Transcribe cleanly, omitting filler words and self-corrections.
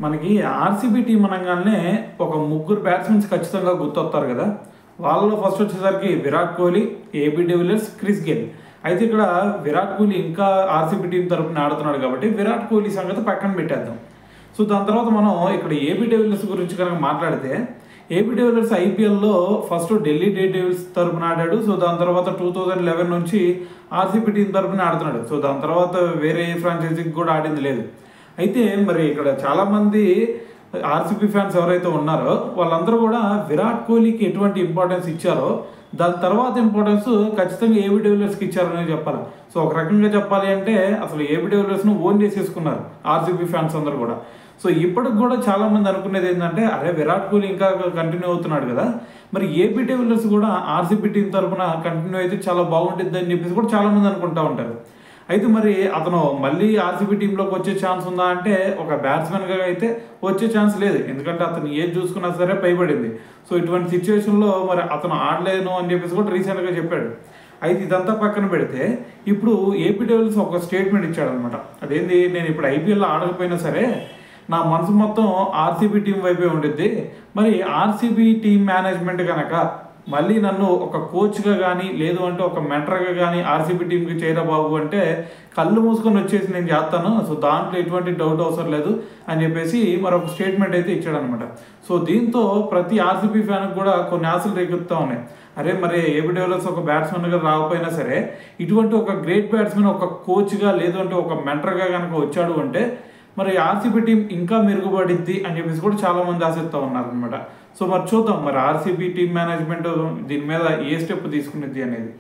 మనకి RCB team అనగానే ఒక ముగ్గురు బ్యాట్స్మెన్స్ ఖచ్చితంగా గుర్తొస్తారు కదా. వాళ్ళలో ఫస్ట్ వచ్చేసరికి Virat Kohli, AB de Villiers, Chris Gayle. అయితే ఇక్కడ విరాట్ కోహ్లీ ఇంకా ఆర్సీబీ టీం తరపున ఆడుతున్నాడు కాబట్టి విరాట్ కోహ్లీ సంగతి పక్కన పెట్టేద్దాం. సో దాని తర్వాత మనం ఇక్కడ ఏబీ డివిలియర్స్ గురించి కనుక మాట్లాడితే, ఏబీ డివిలియర్స్ ఐపీఎల్లో ఫస్ట్ ఢిల్లీ డేర్ డెవిల్స్ తరపున ఆడాడు. సో దాని తర్వాత 2011 నుంచి ఆర్సీబీ టీం తరపున ఆడుతున్నాడు. సో దాని తర్వాత వేరే ఫ్రాంచైజీకి కూడా ఆడింది లేదు. అయితే మరి ఇక్కడ చాలామంది ఆర్సీబీ ఫ్యాన్స్ ఎవరైతే ఉన్నారో వాళ్ళందరూ కూడా విరాట్ కోహ్లీకి ఎటువంటి ఇంపార్టెన్స్ ఇచ్చారో దాని తర్వాత ఇంపార్టెన్స్ ఖచ్చితంగా ఏబీ డివిలియర్స్కి ఇచ్చారనే చెప్పాలి. సో ఒక రకంగా చెప్పాలి అంటే అసలు ఏబీ డివిలియర్స్ను ఓన్ చేసేసుకున్నారు ఆర్సీబీ ఫ్యాన్స్ అందరూ కూడా. సో ఇప్పటికి కూడా చాలామంది అనుకునేది ఏంటంటే, అరే విరాట్ కోహ్లీ ఇంకా కంటిన్యూ అవుతున్నాడు కదా, మరి ఏబీ డివిలియర్స్ కూడా ఆర్సీబీ టీం తరఫున కంటిన్యూ అయితే చాలా బాగుంటుంది అని చెప్పేసి కూడా చాలామంది అనుకుంటూ ఉంటారు. అయితే మరి అతను మళ్ళీ ఆర్సీబీ టీంలోకి వచ్చే ఛాన్స్ ఉందా అంటే ఒక బ్యాట్స్మెన్గా అయితే వచ్చే ఛాన్స్ లేదు. ఎందుకంటే అతను ఏది చూసుకున్నా సరే పైబడింది. సో ఇటువంటి సిచ్యువేషన్లో మరి అతను ఆడలేను అని చెప్పేసి కూడా రీసెంట్గా చెప్పాడు. అయితే ఇదంతా పక్కన పెడితే ఇప్పుడు ఏబీ డివిలియర్స్ ఒక స్టేట్మెంట్ ఇచ్చాడు అనమాట. అదేంది, నేను ఇప్పుడు ఐపీఎల్లో ఆడకపోయినా సరే నా మనసు మొత్తం ఆర్సీబీ టీం వైపే ఉండిద్ది. మరి ఆర్సీబీ టీం మేనేజ్మెంట్ కనుక మళ్ళీ నన్ను ఒక కోచ్గా కానీ లేదు అంటే ఒక మెంటర్గా కానీ ఆర్సీబీ టీంకి చేయరా బాబు అంటే కళ్ళు మూసుకొని వచ్చేసి నేను చేస్తాను. సో దాంట్లో ఎటువంటి డౌట్ అవసరం లేదు అని చెప్పేసి మరొక స్టేట్మెంట్ అయితే ఇచ్చాడనమాట. సో దీంతో ప్రతి ఆర్సీబీ ఫ్యాన్కి కూడా కొన్ని ఆశలు రేగుతూ ఉన్నాయి. అరే మరి ఏబీ డివిలియర్స్ ఒక బ్యాట్స్మెన్గా రాకపోయినా సరే ఇటువంటి ఒక గ్రేట్ బ్యాట్స్మెన్ ఒక కోచ్గా లేదు అంటే ఒక మెంటర్గా కనుక వచ్చాడు అంటే మరి ఆర్సీబీ టీం ఇంకా మెరుగుపడిద్ది అని చెప్పేసి కూడా చాలామంది ఆశిస్తూ ఉన్నారనమాట. సో మరి చూద్దాం మరి ఆర్సీబీ టీం మేనేజ్మెంట్ దీని మీద ఏ స్టెప్ తీసుకునేది అనేది.